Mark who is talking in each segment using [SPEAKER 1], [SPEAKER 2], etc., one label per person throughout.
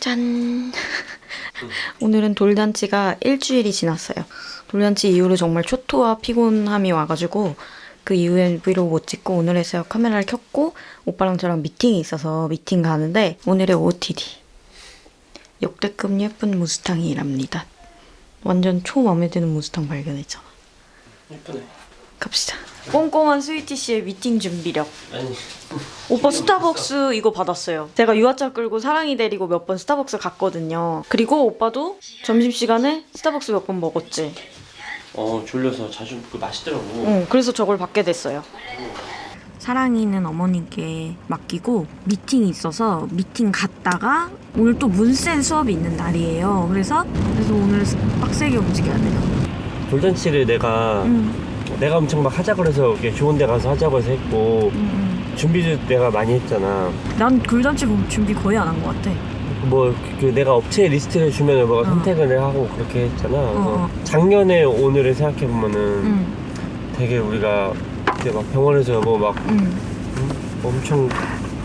[SPEAKER 1] 짠. 오늘은 돌잔치가 일주일이 지났어요. 돌잔치 이후로 정말 초토화 피곤함이 와가지고 그 이후엔 브이로그 못 찍고 오늘에서야 카메라를 켰고 오빠랑 저랑 미팅이 있어서 미팅 가는데 오늘의 OOTD 역대급 예쁜 무스탕이랍니다. 완전 초 마음에 드는 무스탕 발견했잖아.
[SPEAKER 2] 예쁘네.
[SPEAKER 1] 갑시다. 꼼꼼한 스위티 씨의 미팅 준비력.
[SPEAKER 2] 아니.
[SPEAKER 1] 오빠 스타벅스 이거 받았어요. 제가 유아차 끌고 사랑이 데리고 몇 번 스타벅스 갔거든요. 그리고 오빠도 점심시간에 스타벅스 몇 번 먹었지.
[SPEAKER 2] 졸려서 자주 그 맛있더라고.
[SPEAKER 1] 응, 그래서 저걸 받게 됐어요. 사랑이는 어머님께 맡기고 미팅이 있어서 미팅 갔다가 오늘 또 문센 수업이 있는 날이에요. 그래서 오늘 빡세게 움직여야 돼요.
[SPEAKER 2] 돌잔치를 내가 엄청 막 하자 그래서 좋은 데 가서 하자고 해서 했고 준비도 내가 많이 했잖아.
[SPEAKER 1] 난 돌잔치 준비 거의 안 한 것 같아.
[SPEAKER 2] 뭐 내가 업체 리스트를 주면 뭐가 선택을 하고 그렇게 했잖아. 작년에 오늘을 생각해 보면은 되게 우리가 그때 막 병원에서 뭐 막 엄청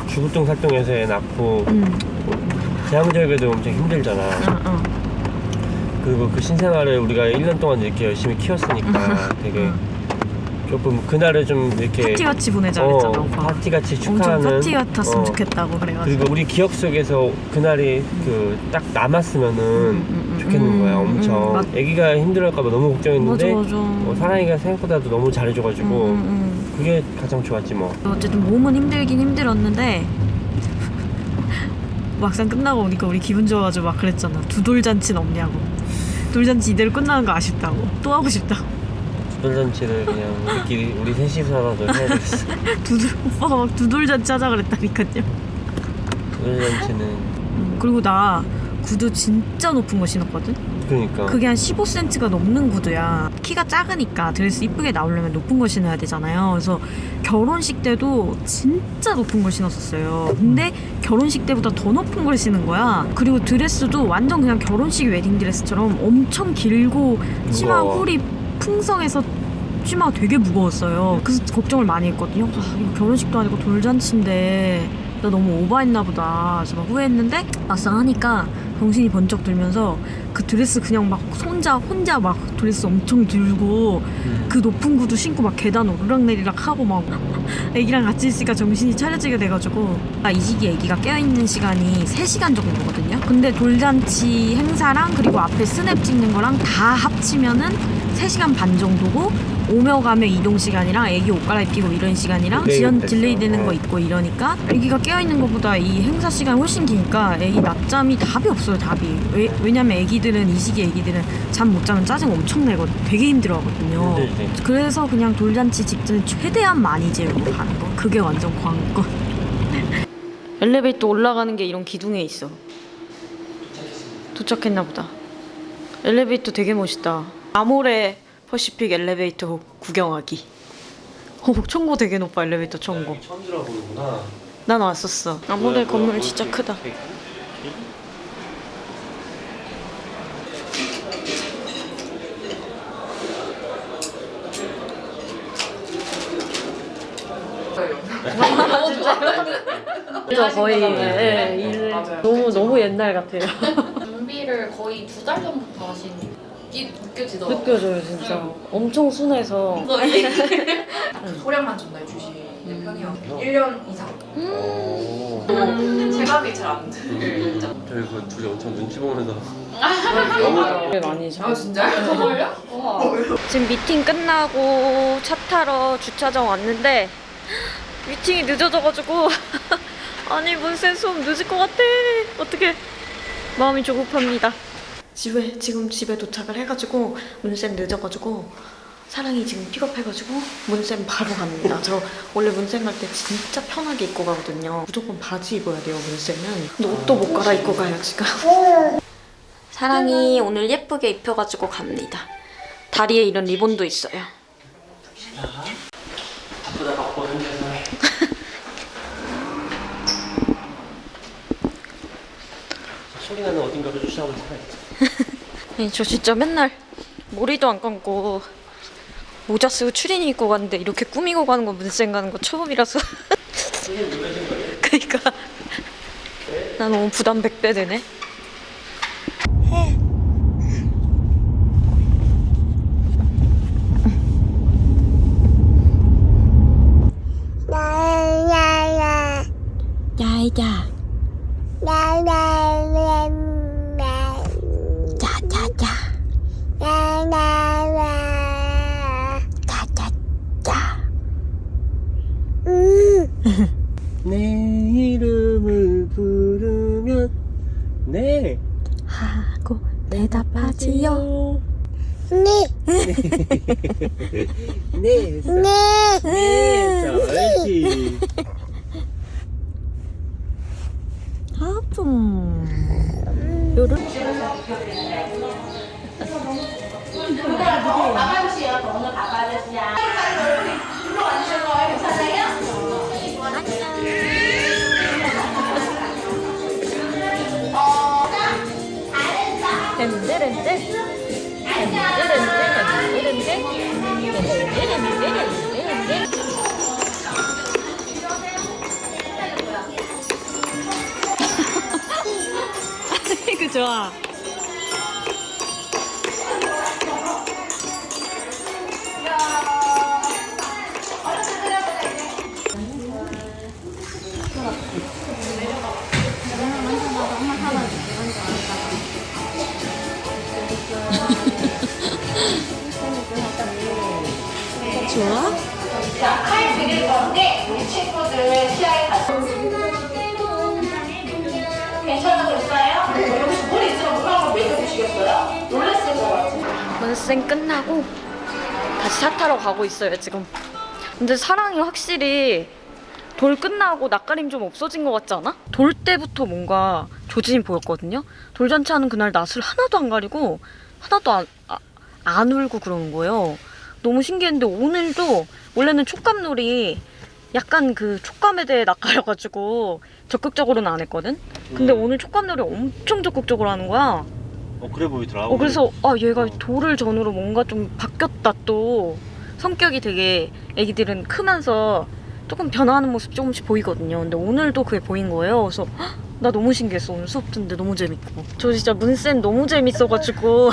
[SPEAKER 2] 주구뚱살뚱해서 애 낳고 제왕절개도 엄청 힘들잖아. 그리고 그 신생아를 우리가 1년 동안 이렇게 열심히 키웠으니까 되게 조금 그날을 좀 이렇게
[SPEAKER 1] 파티같이 보내자 그랬잖아. 오빠.
[SPEAKER 2] 파티같이 축하하는
[SPEAKER 1] 엄청 파티 같았으면 좋겠다고 그래가지고.
[SPEAKER 2] 그리고 우리 기억 속에서 그날이 그 딱 남았으면은 좋겠는 거야. 엄청 애기가 힘들어할까봐 너무 걱정했는데
[SPEAKER 1] 맞아.
[SPEAKER 2] 사랑이가 생각보다도 너무 잘해줘가지고 그게 가장 좋았지 뭐.
[SPEAKER 1] 어쨌든 몸은 힘들긴 힘들었는데 막상 끝나고 오니까 우리 기분 좋아가지고 막 그랬잖아. 두 돌잔치는 없냐고. 돌잔치 이대로 끝나는 거 아쉽다고. 또 하고 싶다고.
[SPEAKER 2] 돌잔치를 그냥 우리 셋이서라도 해야 되겠어.
[SPEAKER 1] 오빠가 막 두 돌잔치 하자 그랬다니까요.
[SPEAKER 2] 돌잔치는
[SPEAKER 1] 그리고 나 구두 진짜 높은 거 신었거든?
[SPEAKER 2] 그러니까
[SPEAKER 1] 그게 한 15cm가 넘는 구두야. 키가 작으니까 드레스 이쁘게 나오려면 높은 거 신어야 되잖아요. 그래서 결혼식 때도 진짜 높은 걸 신었었어요. 근데 결혼식 때보다 더 높은 걸 신은 거야. 그리고 드레스도 완전 그냥 결혼식 웨딩 드레스처럼 엄청 길고 치마 홀이 풍성해서 치마가 되게 무거웠어요. 그래서 걱정을 많이 했거든요. 이거 결혼식도 아니고 돌잔치인데 나 너무 오버했나 보다. 그래서 막 후회했는데 막상 하니까 정신이 번쩍 들면서 그 드레스 그냥 막 혼자 막 드레스 엄청 들고 그 높은 구두 신고 막 계단 오르락내리락 하고 막 애기랑 같이 있으니까 정신이 차려지게 돼가지고 이 시기 애기가 깨어있는 시간이 3시간 정도거든요. 근데 돌잔치 행사랑 그리고 앞에 스냅 찍는 거랑 다 합치면은 3시간 반 정도고 오며 가며 이동 시간이랑 애기 옷 갈아입히고 이런 시간이랑 딜레이 되는 거 있고 이러니까 애기가 깨어있는 것보다 이 행사 시간이 훨씬 기니까 애기 낮잠이 답이 없어요. 답이. 왜냐면 애기들은 이 시기 애기들은 잠 못 자면 짜증 엄청 내거든. 되게 힘들어하거든요. 그래서 그냥 돌잔치 직전에 최대한 많이 재우고 가는 거. 그게 완전 관건. 엘리베이터 올라가는 게 이런 기둥에 있어. 도착했나 보다. 엘리베이터 되게 멋있다. 아모레 퍼시픽 엘리베이터 구경하기. 청고 되게 높아. 엘리베이터 청고.
[SPEAKER 2] 처음 들어보는구나.
[SPEAKER 1] 난 왔었어. 아모레 건물 진짜 크다. 진짜 거의 일 너무 옛날 같아요.
[SPEAKER 3] 준비를 거의 2달 전부터 하신 게 느껴지더라고요.
[SPEAKER 1] 느껴져요 진짜. 엄청 순해서.
[SPEAKER 3] 소량만 전달해 주시는 편이요. 1년 이상. 체감이 잘 안 들죠.
[SPEAKER 2] 저희 그 둘이 엄청 눈치 보면서
[SPEAKER 1] 되게 많이 자.
[SPEAKER 3] 아 진짜요? 정말요? 와.
[SPEAKER 1] 지금 미팅 끝나고 차 타러 주차장 왔는데 미팅이 늦어져가지고 아니 문센 수업 늦을 것 같아. 어떡해. 마음이 조급합니다. 지금 집에 도착을 해가지고 문센 늦어가지고 사랑이 지금 픽업해가지고 문센 바로 갑니다. 저 원래 문센 갈 때 진짜 편하게 입고 가거든요. 무조건 바지 입어야 돼요 문센은. 근데 옷도 못 갈아입고 가요 지금. 사랑이 오늘 예쁘게 입혀가지고 갑니다. 다리에 이런 리본도 있어요.
[SPEAKER 2] 바쁘다 바빠 혼자서. 소리 나는 어딘가로 쫓아오는 사람 있지.
[SPEAKER 1] 저 진짜 맨날 머리도 안 감고 모자 쓰고 추리닝 입고 가는데 이렇게 꾸미고 가는 거 문센 가는 거 처음이라서. 그러니까 나 너무 부담 100배 되네. 해자. 자자자. 자자자.
[SPEAKER 2] 내 이름을 부르면 네
[SPEAKER 1] 하고 대답하지요.
[SPEAKER 2] 네 옳지.
[SPEAKER 1] 하품. 요런. 아이고 좋아. 좋아?
[SPEAKER 4] 칼 드릴 건데 우리 친구들 시야에 괜찮으셨어요? 혹시 물 있으면 물 한번 먹여보시겠어요? 놀랐을 것 같아요.
[SPEAKER 1] 문쌤 끝나고 다시 차 타러 가고 있어요 지금. 근데 사랑이 확실히 돌 끝나고 낯가림 좀 없어진 것 같지 않아? 돌 때부터 뭔가 조짐이 보였거든요. 돌잔치 하는 그날 낯을 하나도 안 가리고 하나도 안 울고 그러는 거예요. 너무 신기했는데 오늘도 원래는 촉감놀이 약간 그 촉감에 대해 낯가려가지고 적극적으로는 안 했거든? 근데 오늘 촉감놀이 엄청 적극적으로 하는 거야.
[SPEAKER 2] 그래 보이더라.
[SPEAKER 1] 그래서 얘가 돌을 전후로 뭔가 좀 바뀌었다. 또 성격이 되게 애기들은 크면서 조금 변화하는 모습 조금씩 보이거든요. 근데 오늘도 그게 보인 거예요. 그래서 나 너무 신기했어. 오늘 수업 듣는데 너무 재밌고. 저 진짜 문센 너무 재밌어가지고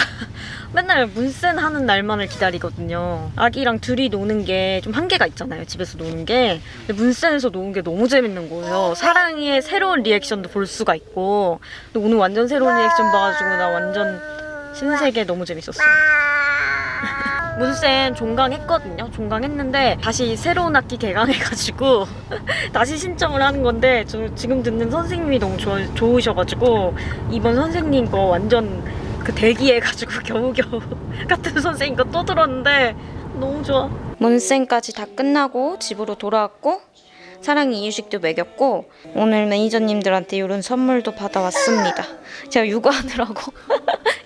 [SPEAKER 1] 맨날 문센 하는 날만을 기다리거든요. 아기랑 둘이 노는 게 좀 한계가 있잖아요. 집에서 노는 게. 근데 문센에서 노는 게 너무 재밌는 거예요. 사랑이의 새로운 리액션도 볼 수가 있고. 근데 오늘 완전 새로운 리액션 봐가지고 나 완전 신세계 너무 재밌었어요. 문센 종강했거든요. 종강했는데 다시 새로운 학기 개강해가지고 다시 신청을 하는 건데 저 지금 듣는 선생님이 너무 좋으셔가지고 이번 선생님 거 완전 그 대기해가지고 겨우겨우 같은 선생님 거 또 들었는데 너무 좋아. 문센까지 다 끝나고 집으로 돌아왔고 사랑이 이유식도 먹였고 오늘 매니저님들한테 이런 선물도 받아왔습니다. 제가 육아하느라고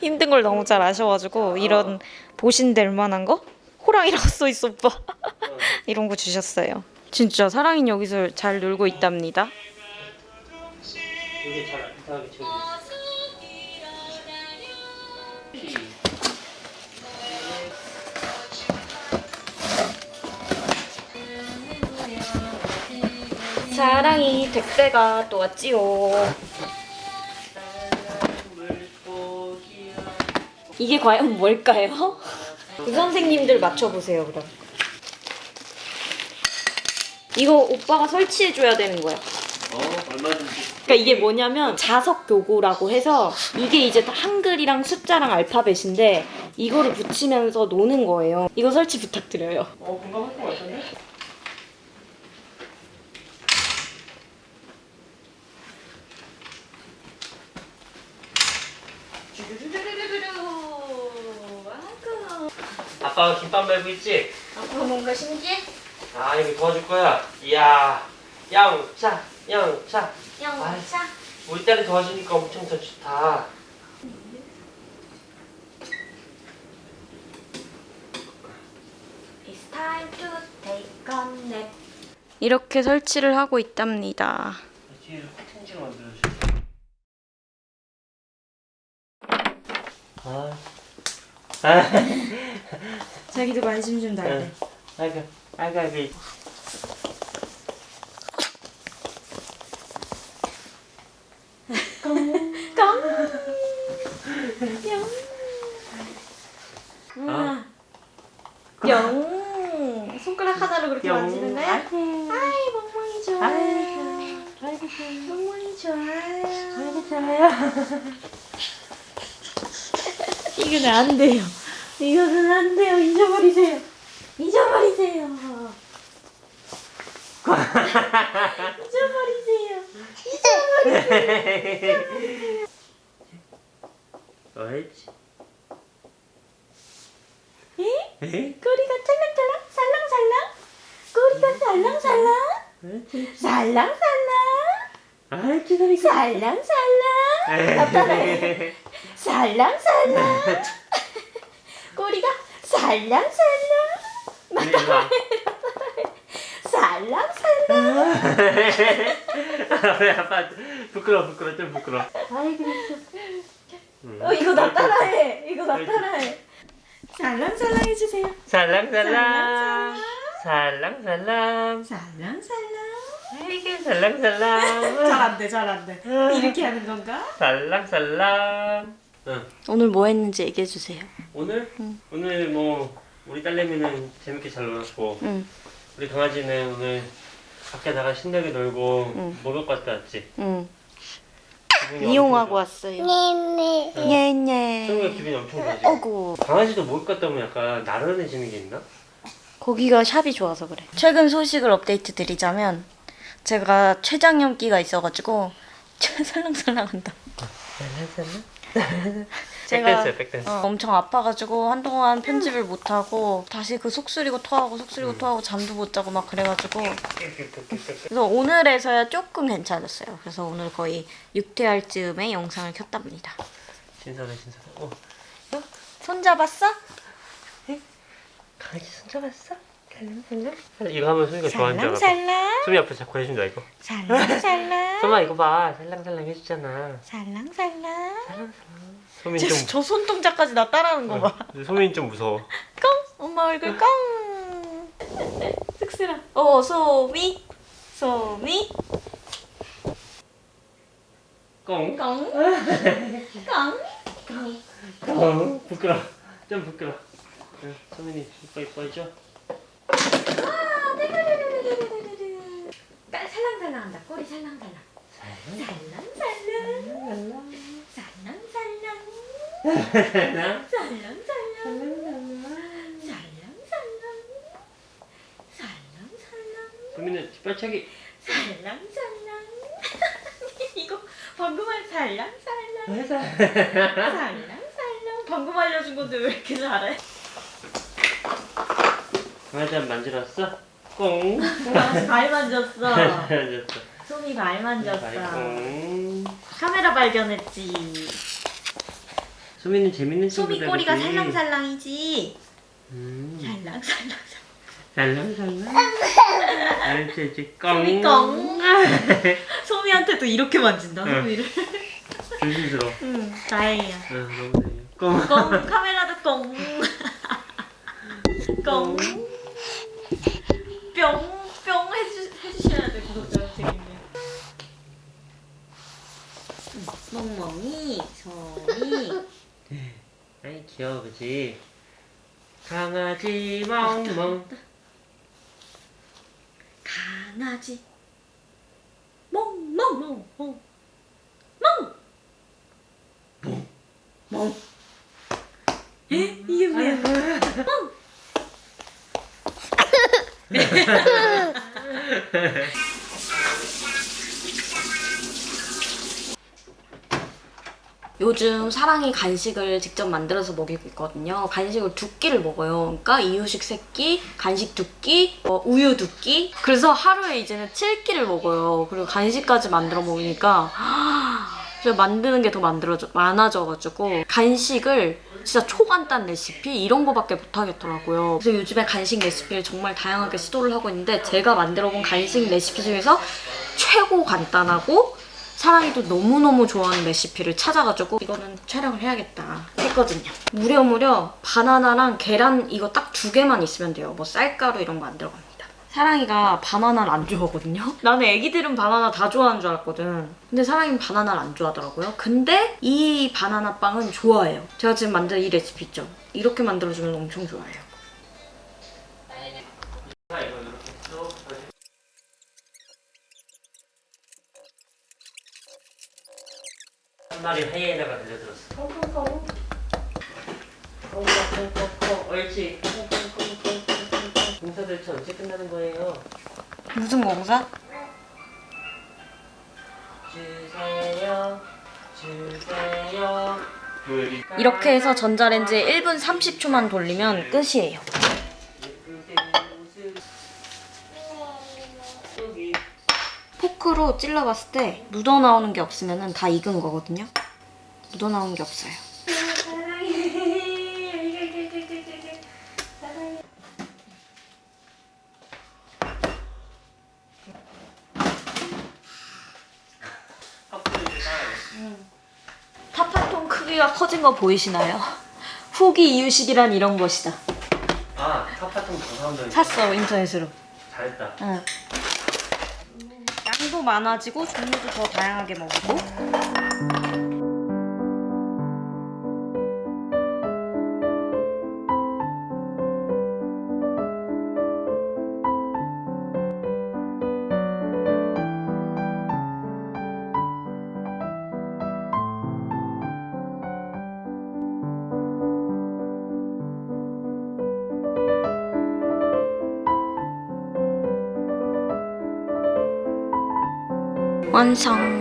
[SPEAKER 1] 힘든 걸 너무 잘 아셔가지고 이런 보신될 만한 거? 호랑이라고 써있어 오빠. 이런 거 주셨어요. 진짜 사랑이는 여기서 잘 놀고 있답니다.
[SPEAKER 2] 되게 잘 이상하게 채워져 있어.
[SPEAKER 1] 사랑이 택배가 또 왔지요. 이게 과연 뭘까요? 그 선생님들 맞춰보세요 그럼. 이거 오빠가 설치해줘야 되는 거야.
[SPEAKER 2] 얼마든지.
[SPEAKER 1] 그러니까 이게 뭐냐면 자석 교구라고 해서 이게 이제 다 한글이랑 숫자랑 알파벳인데 이거를 붙이면서 노는 거예요. 이거 설치 부탁드려요.
[SPEAKER 2] 공감할 것 같은데? 아빠가 김밥 말고 있지?
[SPEAKER 1] 앞으로 뭔가 신기해?
[SPEAKER 2] 아 이거 도와줄 거야. 이야 영차 영차.
[SPEAKER 1] 영차.
[SPEAKER 2] 우리 딸이 도와주니까 엄청 더 좋다.
[SPEAKER 1] It's time to take a nap. 이렇게 설치를 하고 있답니다.
[SPEAKER 2] 뒤에 커튼지로 만들어줘.
[SPEAKER 1] 자기도 관심 좀 달래.
[SPEAKER 2] 아이고.
[SPEAKER 1] 영. 손가락 하나로 그렇게
[SPEAKER 2] 영.
[SPEAKER 1] 만지는 거야? 아이 멍멍이 좋아. 아이고 멍멍이 좋아요. 좋아요. 이거는 안 돼요. 이거는 안 돼요. 잊어버리세요. 잊어버리세요. 잊어버리세요. 잊어버리세요.
[SPEAKER 2] 옳지.
[SPEAKER 1] 에?
[SPEAKER 2] 에?
[SPEAKER 1] 꼬리가 찰랑찰랑 살랑살랑. 꼬리가 살랑살랑
[SPEAKER 2] 옳지.
[SPEAKER 1] 살랑살랑
[SPEAKER 2] 아, 기다려.
[SPEAKER 1] 살랑살랑. 나타나요. 살랑살랑. 꼬리가 살랑살랑. 살랑살랑.
[SPEAKER 2] 왜 아빠 부끄러워 좀 부끄러워.
[SPEAKER 1] 아이고. 이거 나 따라해. 이거 나 따라해. 살랑살랑 해주세요.
[SPEAKER 2] 살랑살랑 살랑살랑
[SPEAKER 1] 살랑살랑.
[SPEAKER 2] 아이고 살랑살랑
[SPEAKER 1] 잘 안 돼. 이렇게 하는 건가?
[SPEAKER 2] 살랑살랑. 응.
[SPEAKER 1] 오늘 뭐 했는지 얘기해 주세요.
[SPEAKER 2] 오늘? 오늘 뭐 우리 딸내미는 재밌게 잘 놀았고
[SPEAKER 1] 응.
[SPEAKER 2] 우리 강아지는 오늘 밖에 나가 신나게 놀고
[SPEAKER 1] 응.
[SPEAKER 2] 목욕 갔다 왔지.
[SPEAKER 1] 응.
[SPEAKER 2] 기분이
[SPEAKER 1] 이용하고
[SPEAKER 2] 엄청
[SPEAKER 1] 왔어요. 예.
[SPEAKER 2] 성우가 기분이 엄청 좋아지.
[SPEAKER 1] 어구.
[SPEAKER 2] 강아지도 목욕 갔다 오면 약간 나른해지는 게 있나?
[SPEAKER 1] 거기가 샵이 좋아서 그래. 최근 소식을 업데이트 드리자면 제가 췌장염기가 있어가지고 살랑살랑한다. 제가
[SPEAKER 2] 백댄스.
[SPEAKER 1] 엄청 아파가지고 한동안 편집을 못하고 다시 그 속쓰리고 토하고 속쓰리고 토하고 잠도 못 자고 막 그래가지고 그래서 오늘에서야 조금 괜찮았어요. 그래서 오늘 거의 6태할 즈음에 영상을 켰답니다.
[SPEAKER 2] 신선해. 어.
[SPEAKER 1] 손 잡았어?
[SPEAKER 2] 강아지 손잡았어? 살랑살랑. 이거 하면 소미가 좋아하는 줄 알아.
[SPEAKER 1] 살랑살랑
[SPEAKER 2] 소미 앞에 자꾸 해준다 이거.
[SPEAKER 1] 살랑살랑
[SPEAKER 2] 소마 이거 봐. 살랑살랑 해주잖아.
[SPEAKER 1] 살랑살랑.
[SPEAKER 2] 소민 좀.
[SPEAKER 1] 저 손동작까지 나 따라하는 거 봐.
[SPEAKER 2] 소민 좀 무서워.
[SPEAKER 1] 꽁! 엄마 얼굴 꽁! 쑥스러. 소미.
[SPEAKER 2] 꽁.
[SPEAKER 1] 꽁.
[SPEAKER 2] 부끄러워. 좀 부끄러워. 응, 소민이 이뻐 해줘.
[SPEAKER 1] 살랑살랑한다. 꼬리 살랑살랑. 살랑살랑. 살랑살랑. 살랑살랑.
[SPEAKER 2] 소민은 뒷발차기.
[SPEAKER 1] 살랑살랑. 이거 방금 한 살랑살랑.
[SPEAKER 2] 살랑.
[SPEAKER 1] 살랑살랑. 방금 알려준 건데 왜 이렇게 잘해?
[SPEAKER 2] 강아지 한 만지렀어? 꽁.
[SPEAKER 1] 발 만졌어.
[SPEAKER 2] 만졌어.
[SPEAKER 1] 소미 발 만졌어.
[SPEAKER 2] 꽁.
[SPEAKER 1] 카메라 발견했지.
[SPEAKER 2] 소민은 재밌는
[SPEAKER 1] 소미
[SPEAKER 2] 친구다.
[SPEAKER 1] 꼬리가
[SPEAKER 2] 그치?
[SPEAKER 1] 살랑살랑이지. 살랑살랑.
[SPEAKER 2] 살랑살랑. 알지 꽁.
[SPEAKER 1] 소미 꽁. 소미한테도 이렇게 만진다.
[SPEAKER 2] 응.
[SPEAKER 1] 소미를.
[SPEAKER 2] 조심스러워.
[SPEAKER 1] 응, 다행이야.
[SPEAKER 2] 응, 너무 다행이야. 꽁.
[SPEAKER 1] 꽁 카메라도 꽁. 꽁. 뿅 해주셔야 돼 구독자 선생님들. 멍멍이 소미.
[SPEAKER 2] 아이 귀여워 그치? 강아지 멍멍.
[SPEAKER 1] 강아지 멍멍. 에? 이게 뭐야? 멍. 요즘 사랑이 간식을 직접 만들어서 먹이고 있거든요. 간식을 2끼를 먹어요. 그러니까 이유식 3끼, 간식 2끼, 우유 2끼. 그래서 하루에 이제는 7끼를 먹어요. 그리고 간식까지 만들어 먹으니까 그래서 만드는 게 더 많아져가지고 간식을 진짜 초간단 레시피 이런 거밖에 못하겠더라고요. 그래서 요즘에 간식 레시피를 정말 다양하게 시도를 하고 있는데 제가 만들어본 간식 레시피 중에서 최고 간단하고 사랑이도 너무너무 좋아하는 레시피를 찾아가지고 이거는 촬영을 해야겠다 했거든요. 무려 바나나랑 계란 이거 딱 2개만 있으면 돼요. 뭐 쌀가루 이런 거 안 들어갑니다. 사랑이가 바나나를 안 좋아하거든요. 나는 애기들은 바나나 다 좋아하는 줄 알았거든. 근데 사랑이는 바나나를 안 좋아하더라고요. 근데 이 바나나 빵은 좋아해요. 제가 지금 만든 이 레시피 있죠? 이렇게 만들어주면 엄청 좋아해요.
[SPEAKER 2] 한 마리 하이에나가 들려들었어. 콩콩콩. 옳지. 공사 대체 언제 끝나는 거예요?
[SPEAKER 1] 무슨 공사?
[SPEAKER 2] 주세요. 주세요.
[SPEAKER 1] 이렇게 해서 전자레인지에 1분 30초만 돌리면 끝이에요. 포크로 찔러봤을 때 묻어나오는 게 없으면 다 익은 거거든요. 묻어나오는 게 없어요. 타파통 크기가 커진 거 보이시나요? 후기 이유식이란 이런 것이다.
[SPEAKER 2] 아, 카파통 정상들
[SPEAKER 1] 샀어 인터넷으로.
[SPEAKER 2] 잘했다.
[SPEAKER 1] 응. 양도 많아지고 종류도 더 다양하게 먹고. 완성.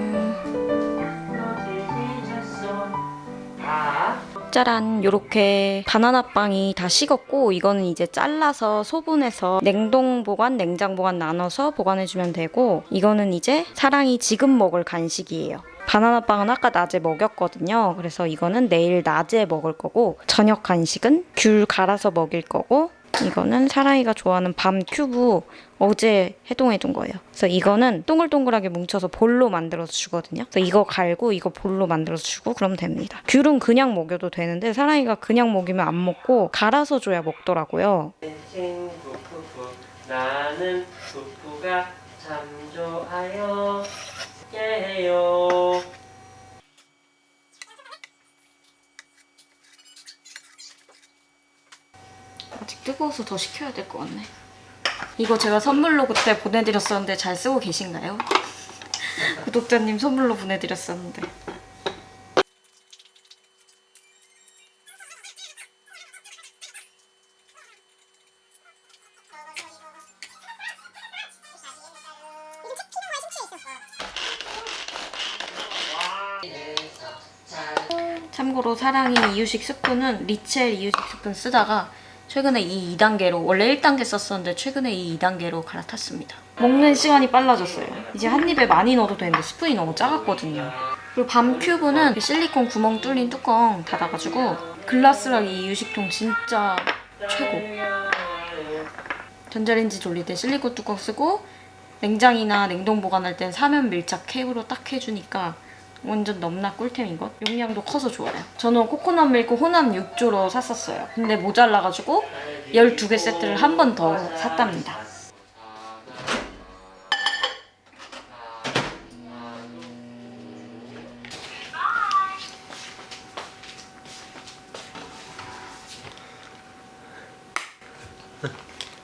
[SPEAKER 1] 짜란, 요렇게 바나나빵이 다 식었고 이거는 이제 잘라서 소분해서 냉동 보관, 냉장 보관 나눠서 보관해주면 되고 이거는 이제 사랑이 지금 먹을 간식이에요. 바나나빵은 아까 낮에 먹였거든요. 그래서 이거는 내일 낮에 먹을 거고 저녁 간식은 귤 갈아서 먹일 거고 이거는 사랑이가 좋아하는 밤 큐브 어제 해동해둔 거예요. 그래서 이거는 동글동글하게 뭉쳐서 볼로 만들어서 주거든요. 그래서 이거 갈고 이거 볼로 만들어서 주고 그러면 됩니다. 귤은 그냥 먹여도 되는데 사랑이가 그냥 먹이면 안 먹고 갈아서 줘야 먹더라고요.
[SPEAKER 2] 푸푸푸 나는 푸푸가 참 좋아요. 예요.
[SPEAKER 1] 아직 뜨거워서 더 식혀야 될 것 같네. 이거 제가 선물로 그때 보내드렸었는데 잘 쓰고 계신가요? 구독자님 선물로 보내드렸었는데. 참고로 사랑이 이유식 스푼은 리첼 이유식 스푼 쓰다가 최근에 이 2단계로 원래 1단계 썼었는데 최근에 이 2단계로 갈아탔습니다. 먹는 시간이 빨라졌어요. 이제 한 입에 많이 넣어도 되는데 스푼이 너무 작았거든요. 그리고 밤 큐브는 실리콘 구멍 뚫린 뚜껑 닫아가지고 글라스락 이 이유식통 진짜 최고. 전자레인지 돌릴 때 실리콘 뚜껑 쓰고 냉장이나 냉동 보관할 땐 사면 밀착 캡으로 딱 해주니까 완전 넘나 꿀템인것. 용량도 커서 좋아요. 저는 코코넛 밀크 혼합 6조로 샀었어요. 근데 모자라가지고 12개 세트를 한 번 더 샀답니다.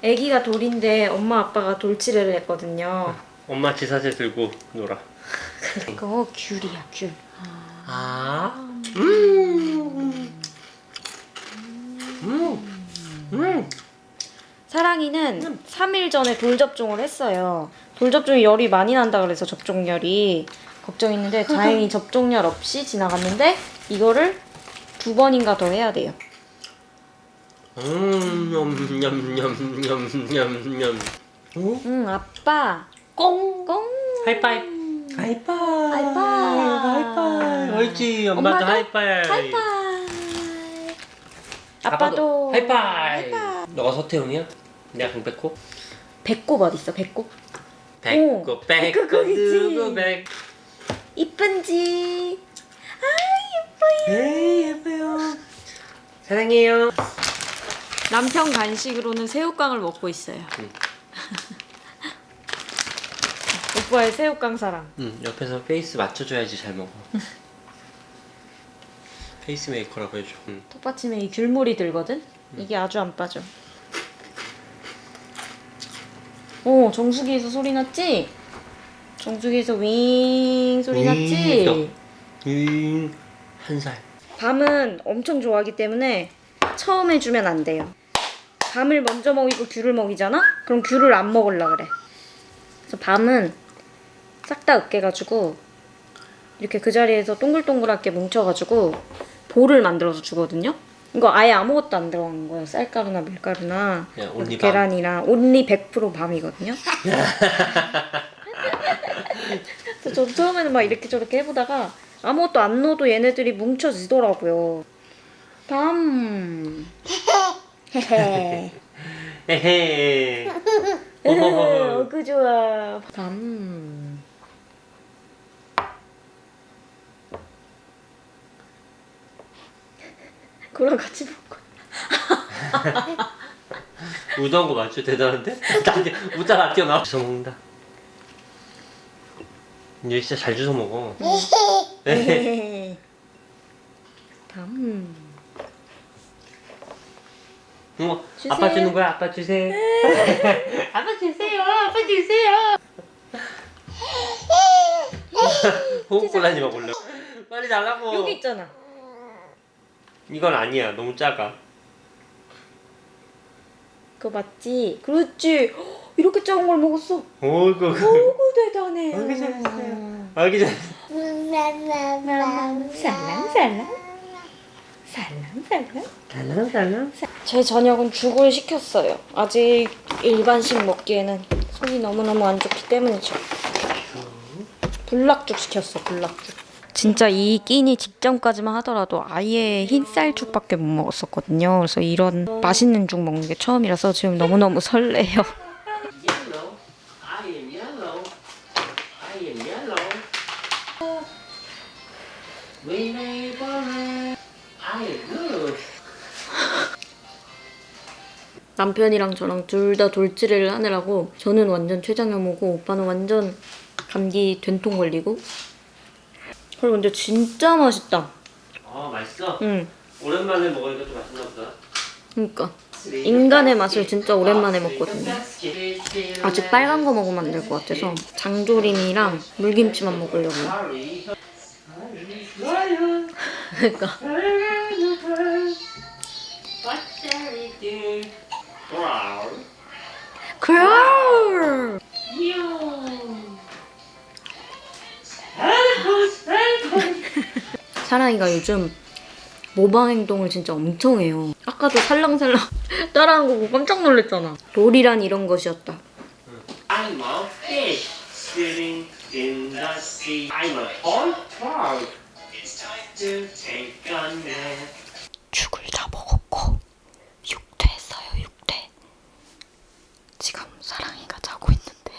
[SPEAKER 1] 애기가 돌인데 엄마 아빠가 돌치레를 했거든요.
[SPEAKER 2] 엄마 지사제 들고 놀아.
[SPEAKER 1] 그거 귤이야, 귤. 사랑이는 3일 전에 돌 접종을 했어요. 돌 접종이 열이 많이 난다 그래서 접종열이 걱정했는데 다행히 접종열 없이 지나갔는데 이거를 2번인가 더 해야 돼요.
[SPEAKER 2] 냠냠냠냠냠냠.
[SPEAKER 1] 아빠. 꽁.
[SPEAKER 2] 하이파이브. 하이파이브.
[SPEAKER 1] 하이파이브.
[SPEAKER 2] 하이파이브. 옳지. 엄마도 하이파이브.
[SPEAKER 1] 하이파이브. 아빠도
[SPEAKER 2] 하이파이브. 너가 서태웅이야? 내가 강백호?
[SPEAKER 1] 배꼽 어딨어, 배꼽?
[SPEAKER 2] 배꼽
[SPEAKER 1] 배꼽 거기지.
[SPEAKER 2] 누구 배?
[SPEAKER 1] 이쁜지.
[SPEAKER 2] 에이 예뻐요. 사랑해요.
[SPEAKER 1] 남편 간식으로는 새우깡을 먹고 있어요. 오빠의 새우깡 사랑.
[SPEAKER 2] 옆에서 페이스 맞춰줘야지 잘 먹어. 페이스메이커라고 해줘.
[SPEAKER 1] 톱받침에 이 귤물이 들거든? 이게 아주 안 빠져. 오, 정수기에서 소리 났지? 정수기에서 윙 소리 났지?
[SPEAKER 2] 한 살.
[SPEAKER 1] 밤은 엄청 좋아하기 때문에 처음에 주면 안 돼요. 밤을 먼저 먹이고 귤을 먹이잖아? 그럼 귤을 안 먹으려 그래. 그래서 밤은 싹 다 으깨가지고 이렇게 그 자리에서 동글동글하게 뭉쳐가지고 볼을 만들어서 주거든요. 이거 아예 아무것도 안 들어가는 거예요. 쌀가루나 밀가루나
[SPEAKER 2] 온리 밤.
[SPEAKER 1] 계란이랑 온리 100% 밤이거든요. 그래서 저도 처음에는 막 이렇게 저렇게 해보다가 아무것도 안 넣어도 얘네들이 뭉쳐지더라고요. 밤. 헤헤.
[SPEAKER 2] 헤헤.
[SPEAKER 1] 어그 좋아. 밤. 그랑 같이 볼 거야.
[SPEAKER 2] 우던 거 맞죠? 대단한데? 나 이제 웃다가 뛰어나와. 주워 먹는다. 얘 진짜 잘 주워 먹어.
[SPEAKER 1] 밤.
[SPEAKER 2] 아빠 주는 거야? 아빠 주세요. 아빠 주세요. 아빠 주세요. 호흡 곤란이 먹을래. 빨리 달라고.
[SPEAKER 1] 여기 있잖아.
[SPEAKER 2] 이건 아니야. 너무 작아.
[SPEAKER 1] 그거 맞지? 그렇지. 헉, 이렇게 작은 걸 먹었어.
[SPEAKER 2] 어이구.
[SPEAKER 1] 어이구 대단해.
[SPEAKER 2] 아기 잘했어요. 아기 잘했어.
[SPEAKER 1] 살랑살랑. 살랑살랑.
[SPEAKER 2] 달랑달랑.
[SPEAKER 1] 제 저녁은 죽을 시켰어요. 아직 일반식 먹기에는 속이 너무너무 안 좋기 때문이죠. 불락죽 시켰어, 불락죽. 진짜 이 끼니 직전까지만 하더라도 아예 흰쌀죽밖에 못 먹었었거든요. 그래서 이런 맛있는 죽 먹는 게 처음이라서 지금 너무너무 설레요.
[SPEAKER 2] Yellow. I am yellow. I am yellow. We made for I am good.
[SPEAKER 1] 남편이랑 저랑 둘 다 돌지를 하느라고 저는 완전 췌장염 오고 오빠는 완전 감기 된통 걸리고. 그리고 근데 진짜 맛있다.
[SPEAKER 2] 맛있어?
[SPEAKER 1] 응.
[SPEAKER 2] 오랜만에 먹으니까 좀 맛있나 보다.
[SPEAKER 1] 그러니까 인간의 맛을 진짜 오랜만에 먹거든요. 아직 빨간 거 먹으면 안 될 것 같아서 장조림이랑 물김치만 먹으려고. 그러니까 그럴. 사랑이가 요즘 모방 행동을 진짜 엄청 해요. 아까도 살랑살랑 따라한 거 보고 깜짝 놀랐잖아. 롤이란 이런 것이었다.
[SPEAKER 2] I'm a fish swimming in the sea. I'm a tall frog. It's time to take a nap.
[SPEAKER 1] 죽을 다 먹었고 육퇴했어요. 육퇴. 지금 사랑이가 자고 있는데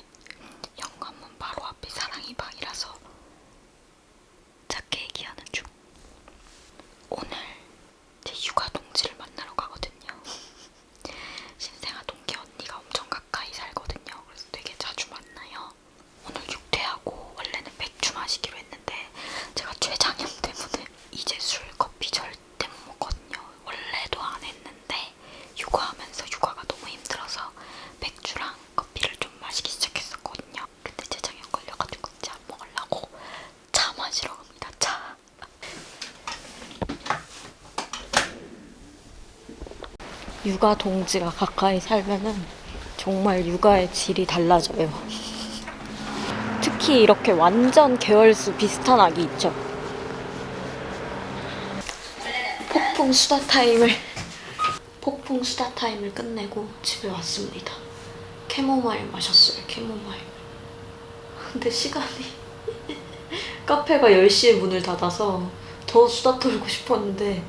[SPEAKER 1] 현관문 바로 앞이 사랑이 방이라서 작게 얘기하는 중. 오늘 제 육아 동지를 만나러 가거든요. 신생아 동기 언니가 엄청 가까이 살거든요. 그래서 되게 자주 만나요. 오늘 육퇴하고 원래는 맥주 마시기로 했는데 제가 췌장염 때문에 이제 술, 커피 절대 못 먹거든요. 원래도 안 했는데 육아하면서 육아가 너무 힘들어서 맥주랑 커피를 좀 마시기 시작했었거든요. 근데 췌장염 걸려가지고 이제 안 먹으려고 차 마시러 갑니다. 차. 육아 동지가 가까이 살면은 정말 육아의 질이 달라져요. 특히 이렇게 완전 계열수 비슷한 아기 있죠. 폭풍 수다 타임을 끝내고 집에 왔습니다. 캐모마일 마셨어요. 캐모마일. 근데 시간이 카페가 10시에 문을 닫아서 더 수다 떨고 싶었는데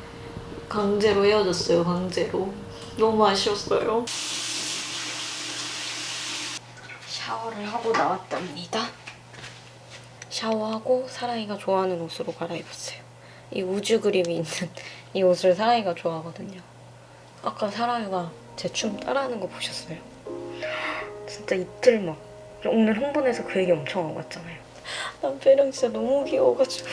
[SPEAKER 1] 강제로 헤어졌어요. 강제로. 너무 아쉬웠어요. 샤워를 하고 나왔답니다. 샤워하고 사랑이가 좋아하는 옷으로 갈아입었어요. 이 우주 그림이 있는 이 옷을 사랑이가 좋아하거든요. 아까 사랑이가 제 춤 따라하는 거 보셨어요? 진짜 이틀 막 오늘 흥분해서 그 얘기 엄청 하고 왔잖아요. 남편이랑 진짜 너무 귀여워가지고.